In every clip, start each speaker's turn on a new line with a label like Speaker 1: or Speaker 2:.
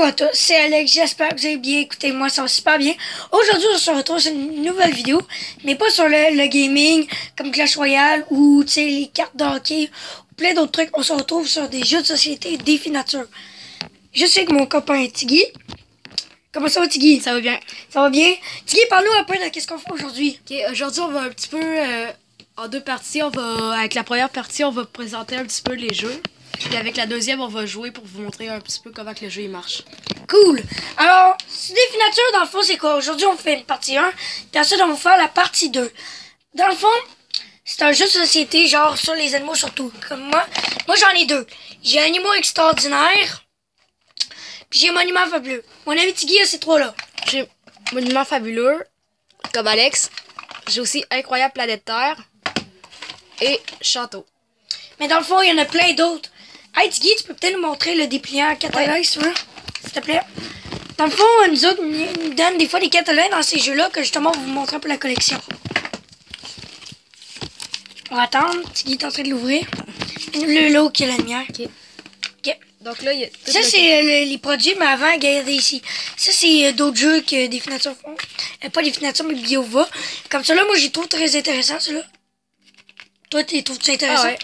Speaker 1: Bonjour à tous, c'est Alex, j'espère que vous allez bien. Écoutez, moi ça va super bien. Aujourd'hui, on se retrouve sur une nouvelle vidéo, mais pas sur le gaming, comme Clash Royale, ou tu sais, les cartes de hockey, ou plein d'autres trucs. On se retrouve sur des jeux de société, défi nature. Je suis avec mon copain Tiggy. Comment ça va, Tiggy?
Speaker 2: Ça va bien.
Speaker 1: Ça va bien? Tiggy, parle-nous un peu de qu'est-ce qu'on fait aujourd'hui.
Speaker 2: Ok, aujourd'hui, on va un petit peu en deux parties. Avec la première partie, on va présenter un petit peu les jeux. Puis avec la deuxième, on va jouer pour vous montrer un petit peu comment que le jeu il marche.
Speaker 1: Cool! Alors, défi nature, dans le fond, c'est quoi? Aujourd'hui, on fait une partie 1, puis ensuite, on va faire la partie 2. Dans le fond, c'est un jeu de société, genre sur les animaux surtout. Comme moi j'en ai deux. J'ai Animaux extraordinaires, puis j'ai Monument fabuleux. Mon ami Tiggy a ces trois-là.
Speaker 2: J'ai Monument fabuleux, comme Alex. J'ai aussi Incroyable planète Terre et Château.
Speaker 1: Mais dans le fond, il y en a plein d'autres. Hey Tiggy, tu peux peut-être nous montrer le dépliant catalogue, si tu veux? S'il te plaît. Dans le fond, nous autres, nous donnent des fois des catalogues dans ces jeux-là que justement, on va vous montrer un peu la collection. On va attendre. Tiggy est en train de l'ouvrir. Le lot qui est la lumière.
Speaker 2: Ok.
Speaker 1: Ok.
Speaker 2: Donc là, il y a tout
Speaker 1: Ça,
Speaker 2: le-
Speaker 1: c'est les produits, mais avant, regardez ici. Ça, c'est d'autres jeux que des finatures font. Pas des finatures, mais Biova. Comme ça, là, moi, j'y trouve très intéressant, celui-là. Toi, tu trouves-tu intéressant?
Speaker 2: Ah ouais.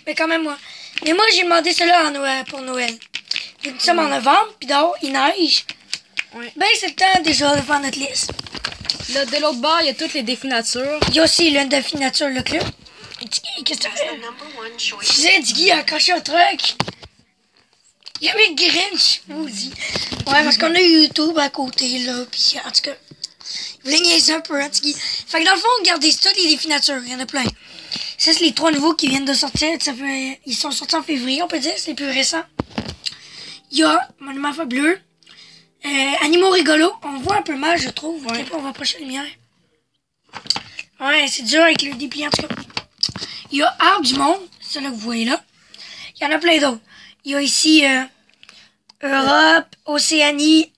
Speaker 1: Mais quand même, moi. Mais moi, j'ai demandé celle-là pour Noël. Nous sommes en novembre, puis dehors, il neige.
Speaker 2: Ouais.
Speaker 1: Ben, c'est le temps déjà de faire notre liste.
Speaker 2: Là, de l'autre bord, il y a toutes les défis nature.
Speaker 1: Il y a aussi l'une de finatures, le club. Tiggy, qu'est-ce que tu fais? Je disais, Tiggy a accroché un truc. Il y avait le Grinch, maudit. Ouais, parce qu'on a YouTube à côté, là, puis en tout cas, il voulait niaiser un peu, hein, Tiggy. Fait que dans le fond, regardez ça, les défis nature, il y en a plein. Ça, c'est les trois nouveaux qui viennent de sortir. Ils sont sortis en février, on peut dire, c'est les plus récents. Il y a Monument fabuleux. Animaux rigolos. On voit un peu mal, je trouve.
Speaker 2: Ouais.
Speaker 1: On va approcher la lumière. Ouais, c'est dur avec le dépliant, en tout cas. Il y a Arbre du monde, c'est là que vous voyez là. Il y en a plein d'autres. Il y a ici Europe, Océanie,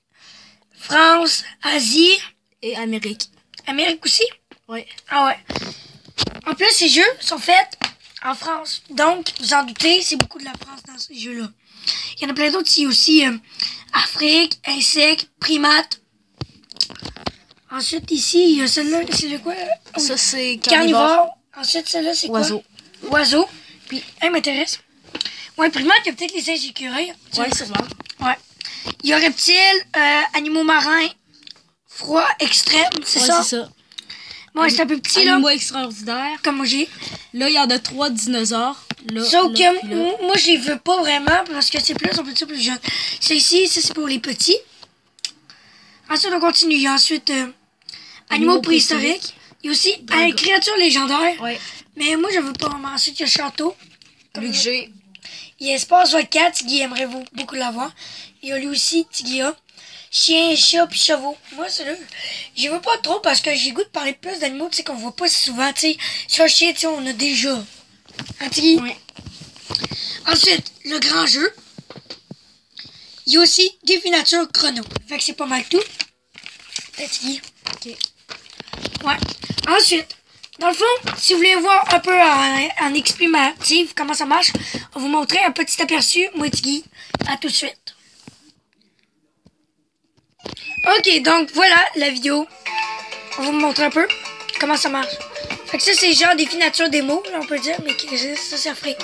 Speaker 1: France, Asie,
Speaker 2: Et Amérique.
Speaker 1: Amérique aussi.
Speaker 2: Ouais.
Speaker 1: Ah ouais. En plus, ces jeux sont faits en France. Donc, vous en doutez, c'est beaucoup de la France dans ces jeux-là. Il y en a plein d'autres. Il y a aussi Afrique, insectes, primates. Ensuite, ici, il y a celle-là. C'est le quoi?
Speaker 2: Ça, c'est
Speaker 1: Carnivore. Ensuite, celle-là, c'est quoi?
Speaker 2: Oiseau.
Speaker 1: Oiseau. Puis, elle m'intéresse. Ouais, primate, il y a peut-être les singes écureuils.
Speaker 2: Ouais, sûrement.
Speaker 1: Ouais. Il y a reptiles, animaux marins, froid extrême, c'est
Speaker 2: Ouais,
Speaker 1: ça?
Speaker 2: c'est ça.
Speaker 1: Ouais, c'est un peu petit, là.
Speaker 2: Animaux extraordinaires.
Speaker 1: Comme moi j'ai.
Speaker 2: Là, il y en a 3 dinosaures. Là,
Speaker 1: Sauf
Speaker 2: là,
Speaker 1: que
Speaker 2: puis là.
Speaker 1: moi, je les veux pas vraiment parce que c'est plus, on peut dire plus jeune. C'est ici, ça c'est pour les petits. Ensuite, on continue. Il y a ensuite animaux préhistoriques. Il y a aussi créatures légendaires.
Speaker 2: Ouais.
Speaker 1: Mais moi, je veux pas vraiment. Ensuite, il y a château.
Speaker 2: Lui que j'ai.
Speaker 1: Il y a Espace 24. Tiggy aimerait beaucoup l'avoir. Il y a lui aussi, Tiggy a. Chien, chat puis chevaux. Moi, c'est là. Je veux pas trop parce que j'ai goût de parler plus d'animaux, tu sais, qu'on voit pas si souvent, tu sais. Sur chien, tu sais, on a déjà. Hein, Tiggy?
Speaker 2: Ouais.
Speaker 1: Ensuite, le grand jeu. Il y a aussi défi nature chrono. Fait que c'est pas mal tout. Tiggy.
Speaker 2: Ok.
Speaker 1: Ouais. Ensuite, dans le fond, si vous voulez voir un peu en explicatif comment ça marche, on va vous montrer un petit aperçu. Moi, Tiggy. À tout de suite. Ok, donc voilà la vidéo. On va vous montrer un peu comment ça marche. Fait que ça, c'est genre défi nature démo, là, on peut dire, mais ça, c'est Afrique.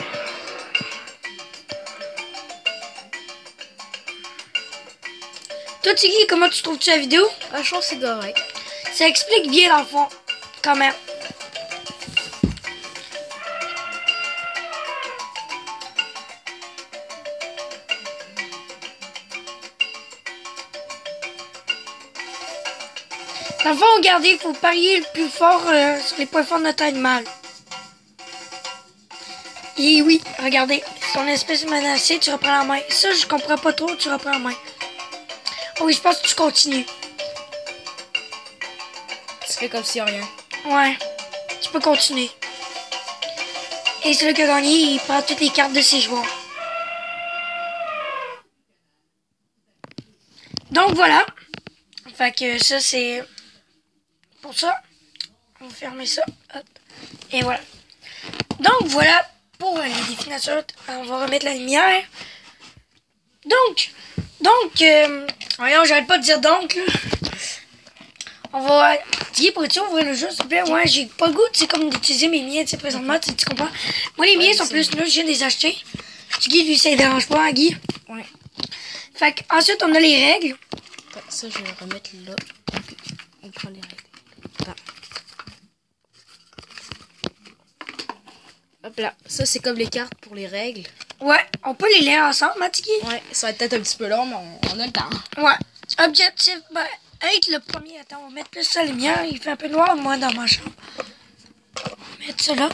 Speaker 1: Toi, Tiggy, comment tu trouves-tu la vidéo?
Speaker 2: Ah, je trouve que c'est correct.
Speaker 1: Ça explique bien, dans le fond, quand même. Dans le fond, regardez, il faut parier le plus fort sur les points forts de notre animal. Et oui, regardez, son espèce menacée, tu reprends la main. Ça, je comprends pas trop, tu reprends la main. Oh oui, je pense que tu continues.
Speaker 2: Tu fais comme si rien.
Speaker 1: Ouais, tu peux continuer. Et celui qui a gagné, il prend toutes les cartes de ses joueurs. Donc voilà. Fait que ça, c'est pour ça. On va fermer ça. Hop. Et voilà. Donc voilà pour les défis nature. On va remettre la lumière. Donc, Donc, voyons, j'arrête pas de dire donc, là. On va... Tiggy, pourrais-tu ouvrir le jeu, s'il te plaît? Ouais, j'ai pas le goût, tu sais, comme d'utiliser mes miens, tu sais, présentement, tu comprends? Moi, les miens sont plus nuls, je viens de les acheter. Tiggy, lui, ça ne dérange pas, hein, Guy?
Speaker 2: Ouais.
Speaker 1: Fait qu'ensuite, on a les règles.
Speaker 2: Ça, je vais le remettre là. Okay. On prend les règles. Attends. Hop là. Ça, c'est comme les cartes pour les règles.
Speaker 1: Ouais, on peut les lire ensemble, hein, Tiggy?
Speaker 2: Ouais, ça va être peut-être un petit peu long, mais on a le temps.
Speaker 1: Ouais. Objectif, ben, être le premier. Attends, on va mettre plus la lumière. Il fait un peu noir, moi, dans ma chambre. On va mettre ça là.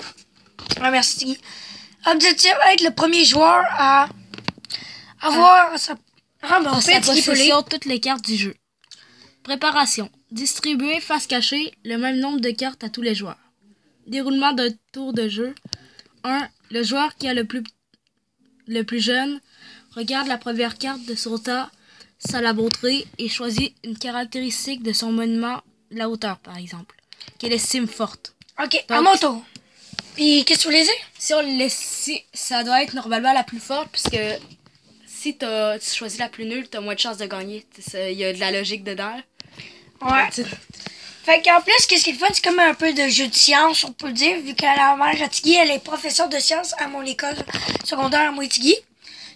Speaker 1: Ouais, merci, Tiggy. Objectif, être le premier joueur à avoir sa... Ah, ben, on fait
Speaker 2: possession toutes les cartes du jeu. Préparation. Distribuer face cachée le même nombre de cartes à tous les joueurs. Déroulement d'un tour de jeu. 1. Le joueur qui a le plus jeune regarde la première carte de son tas, sa laborerie et choisit une caractéristique de son monument, la hauteur par exemple, qu'elle estime forte.
Speaker 1: Ok,
Speaker 2: donc,
Speaker 1: à mon tour. Puis, qu'est-ce que vous voulez dire?
Speaker 2: Si on le laisse, ça doit être normalement la plus forte, puisque si tu choisis la plus nulle, t'as moins de chances de gagner. Il y a de la logique dedans.
Speaker 1: Ouais. Fait qu'en plus, qu'est-ce qui est le fun, c'est comme un peu de jeu de science, on peut dire, vu que la mère Tiggy, elle est professeure de sciences à mon école secondaire à Mouitigui.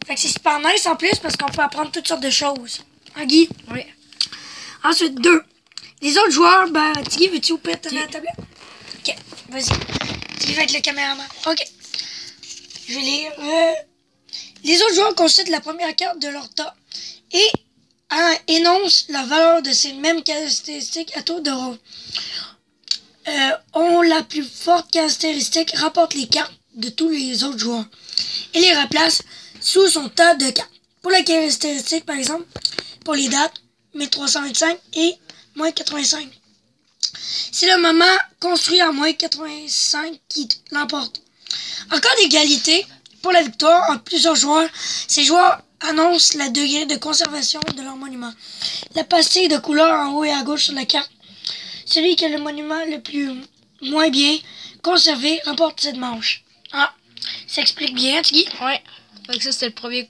Speaker 1: Fait que c'est super nice en plus parce qu'on peut apprendre toutes sortes de choses. Hein, Guy?
Speaker 2: Oui.
Speaker 1: Ensuite, 2. Les autres joueurs, ben, Tiggy, veux-tu ouvrir ta tablette? Ok, vas-y. Tiggy va être le caméraman. Ok. Je vais lire. Les autres joueurs consultent la première carte de leur tas et énoncent la valeur de ces mêmes caractéristiques à tour de rôle. Ont la plus forte caractéristique, rapporte les cartes de tous les autres joueurs et les replace sous son tas de cartes. Pour la caractéristique, par exemple, pour les dates, 1325 et moins 85. C'est le moment construit en moins 85 qui l'emporte. En cas d'égalité, pour la victoire entre plusieurs joueurs, ces joueurs annoncent le degré de conservation de leur monument. La pastille de couleur en haut et à gauche sur la carte. Celui qui a le monument le plus moins bien conservé remporte cette manche. Ah, ça explique bien, Tiggy?
Speaker 2: Ouais. Fait que ça, c'était le premier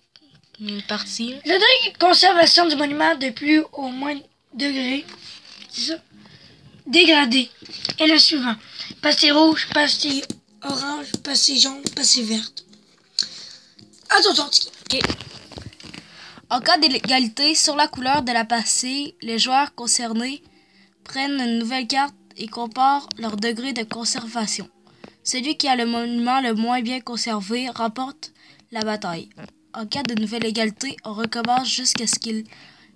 Speaker 2: partie.
Speaker 1: Le degré de conservation du monument de plus au moins degré, c'est ça, dégradé, est le suivant. Pastille rouge, pastille orange, pastille jaune, pastille verte. Attention, Tiggy.
Speaker 2: Ok. En cas d'égalité sur la couleur de la pastille, les joueurs concernés prennent une nouvelle carte et comparent leur degré de conservation. Celui qui a le monument le moins bien conservé remporte la bataille. En cas de nouvelle égalité, on recommence jusqu'à ce qu'il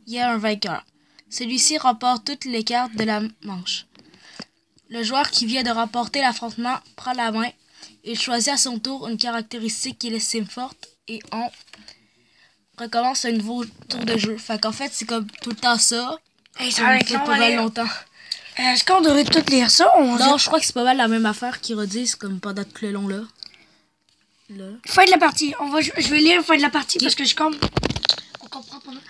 Speaker 2: y ait un vainqueur. Celui-ci remporte toutes les cartes de la manche. Le joueur qui vient de remporter l'affrontement prend la main. Il choisit à son tour une caractéristique qu'il estime forte et on recommence un nouveau tour de jeu. Fait qu'en fait, c'est comme tout le temps ça.
Speaker 1: Hey, ça va être long,
Speaker 2: pas mal longtemps.
Speaker 1: Est-ce qu'on devrait tout lire ça?
Speaker 2: Non, je crois que c'est pas mal la même affaire qu'ils redisent comme pendant tout le long là.
Speaker 1: Fin de la partie. Je vais lire fin de la partie parce que on comprend pas mal.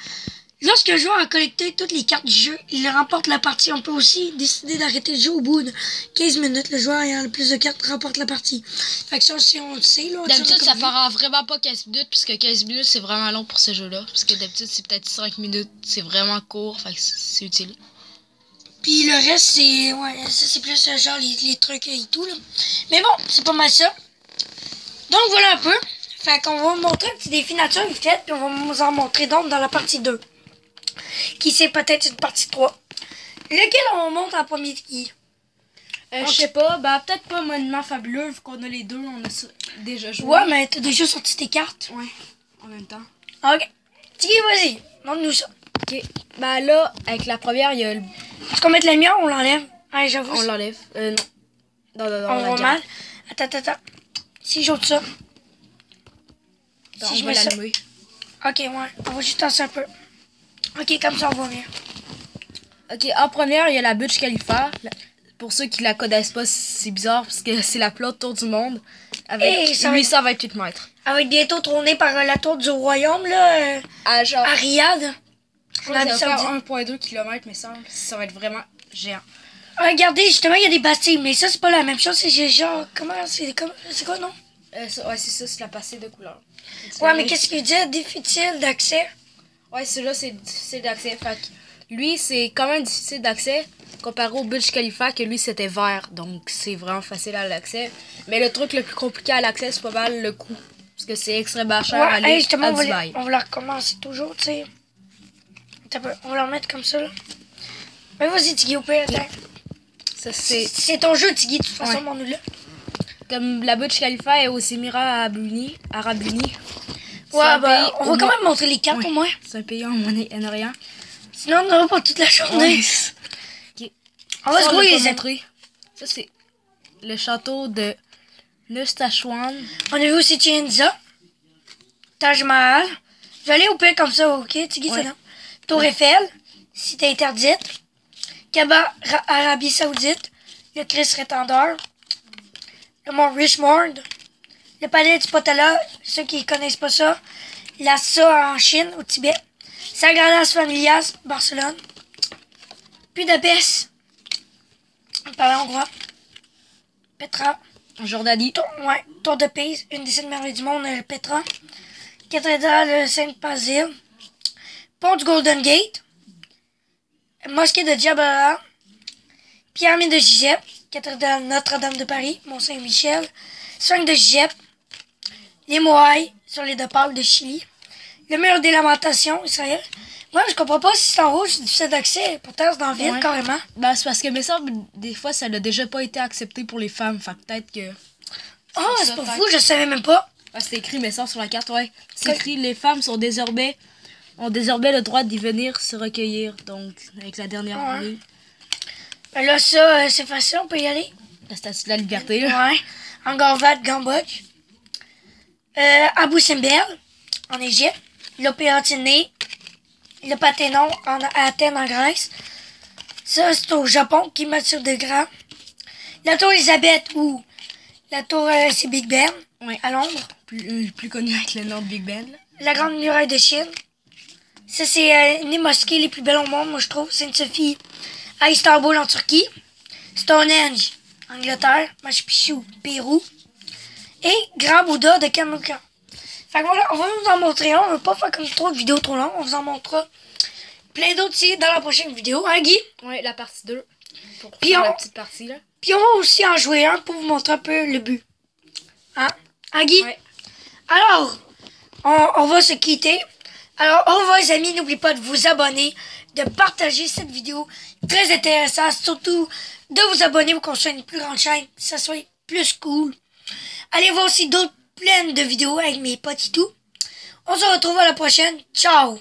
Speaker 1: Lorsque le joueur a collecté toutes les cartes du jeu, il remporte la partie. On peut aussi décider d'arrêter le jeu au bout de 15 minutes. Le joueur ayant le plus de cartes remporte la partie. Fait que ça, si on le sait, là.
Speaker 2: D'habitude, ça fera vraiment pas 15 minutes, puisque 15 minutes, c'est vraiment long pour ce jeu-là. Parce que d'habitude, c'est peut-être 5 minutes. C'est vraiment court, fait que c'est utile.
Speaker 1: Puis le reste, c'est. Ouais, ça, c'est plus genre les trucs et tout, là. Mais bon, c'est pas mal ça. Donc voilà un peu. Fait qu'on va vous montrer un petit défi nature vite fait, puis on va vous en montrer d'autres dans la partie 2. Qui c'est peut-être une partie 3. Lequel on monte en premier qui?
Speaker 2: Je sais pas, bah peut-être pas Monument Fabuleux, vu qu'on a les deux, on a déjà joué.
Speaker 1: Ouais, mais t'as déjà sorti tes cartes.
Speaker 2: Ouais, en même temps.
Speaker 1: Ok. Tiggy, vas-y, montre-nous ça.
Speaker 2: Ok, bah là, avec la première, il y a le...
Speaker 1: Est-ce qu'on met la lumière ou on l'enlève? Ouais, j'avoue.
Speaker 2: On l'enlève. Non. Non,
Speaker 1: on voit mal. Attends. Si j'ôte ça.
Speaker 2: Si je mets ça.
Speaker 1: Ok, ouais. On va juste tasser un peu. Ok, comme ça, on voit mieux.
Speaker 2: Ok, en première, il y a la Burj Khalifa. Pour ceux qui la connaissent pas, c'est bizarre parce que c'est la plus haute tour du monde. Avec 828 mètres.
Speaker 1: Elle va être bientôt trônée par la tour du royaume, là.
Speaker 2: À
Speaker 1: Riyad.
Speaker 2: Ça va faire 1,2 km, mais ça va être vraiment géant.
Speaker 1: Regardez, justement, il y a des bastilles, mais ça, c'est pas la même chose. C'est genre, c'est quoi, non?
Speaker 2: Ouais, c'est ça, c'est la pastille de couleur.
Speaker 1: Ouais, mais qu'est-ce qu'il dit? Difficile d'accès.
Speaker 2: Ouais, celui-là, c'est difficile d'accès. Fait que lui, c'est quand même difficile d'accès comparé au Burj Khalifa, que lui, c'était vert. Donc, c'est vraiment facile à l'accès. Mais le truc le plus compliqué à l'accès, c'est pas mal le coût. Parce que c'est extrêmement cher à aller
Speaker 1: justement,
Speaker 2: à Dubaï.
Speaker 1: on va la recommencer toujours, tu sais. On va la remettre comme ça, là. Mais vas-y, Tiggy, au pire, attends. C'est ton jeu, Tiggy, de toute façon, mon nous là.
Speaker 2: Comme la Burj Khalifa est aux Émirats Arabes Unis.
Speaker 1: Ouais, bah, on va quand même montrer les cartes, au moins.
Speaker 2: C'est un pays en Moyen-Orient.
Speaker 1: Sinon, on n'aura pas toute la journée.
Speaker 2: Okay.
Speaker 1: On va se grouiller les entrées.
Speaker 2: Ça, c'est le château de Nustachwan.
Speaker 1: On a vu aussi Chienza, Taj Mahal. Je vais aller au pire comme ça, ok, Tiggy, c'est là. Tour Eiffel, cité interdite. Kaaba, Arabie Saoudite. Le Christ Rétendeur. Le mont Richmond. Le palais du Potala, ceux qui ne connaissent pas ça. Lhasa en Chine, au Tibet. Sagradas Familias, Barcelone. Budapest, palais hongrois. Petra.
Speaker 2: En Jordanie.
Speaker 1: Tour de Pise, une des 7 merveilles du monde, Petra. Cathédrale Saint-Basile. Pont du Golden Gate. Mosquée de Djabala. Pyramide de Gizeh. Cathédrale Notre-Dame de Paris. Mont-Saint-Michel. Sphinx de Gizeh. Les Moaïs sur les deux Pâques de Chili. Le mur des Lamentations, Israël. Moi, je comprends pas si c'est en rouge, c'est difficile d'accès. Pourtant, c'est dans la ville, carrément.
Speaker 2: Ben, c'est parce que, mais ça, des fois, ça n'a déjà pas été accepté pour les femmes. Fait que peut-être que...
Speaker 1: Oh, c'est pas fou, je savais même pas.
Speaker 2: Ah, c'est écrit, mais ça, sur la carte, ouais. C'est écrit, les femmes ont désormais le droit d'y venir se recueillir. Donc, avec la dernière année.
Speaker 1: Ben là, ça, c'est facile, on peut y aller.
Speaker 2: La statue de la liberté, là.
Speaker 1: Ouais. Angkor Wat, Cambodge. Abu Simbel, en Égypte. Le Pérotiné. Le Parthénon, à Athènes, en Grèce. Ça, c'est au Japon, qui sur de Grand. La tour Elisabeth, ou la tour, c'est Big Ben, à Londres.
Speaker 2: Plus connu avec le nom de Big Ben, là.
Speaker 1: La Grande Muraille de Chine. Ça, c'est une des mosquées les plus belles au monde, moi, je trouve. Sainte-Sophie, à Istanbul, en Turquie. Stonehenge, Angleterre. Machu Picchu, Pérou. Et Grand Bouddha de Kamukha. Fait que voilà, on va vous en montrer un. On ne veut pas faire comme trop de vidéos trop longues. On vous en montrera plein d'autres ici dans la prochaine vidéo. Hein, Guy?
Speaker 2: Oui, la partie 2.
Speaker 1: Puis
Speaker 2: la petite partie, là.
Speaker 1: Puis on va aussi en jouer un pour vous montrer un peu le but. Hein? Hein, Guy?
Speaker 2: Ouais.
Speaker 1: Alors, on va se quitter. Alors, au revoir les amis. N'oubliez pas de vous abonner, de partager cette vidéo. Très intéressante. Surtout de vous abonner pour qu'on soit une plus grande chaîne. Que ça soit plus cool. Allez voir aussi d'autres pleines de vidéos avec mes potes et tout. On se retrouve à la prochaine. Ciao!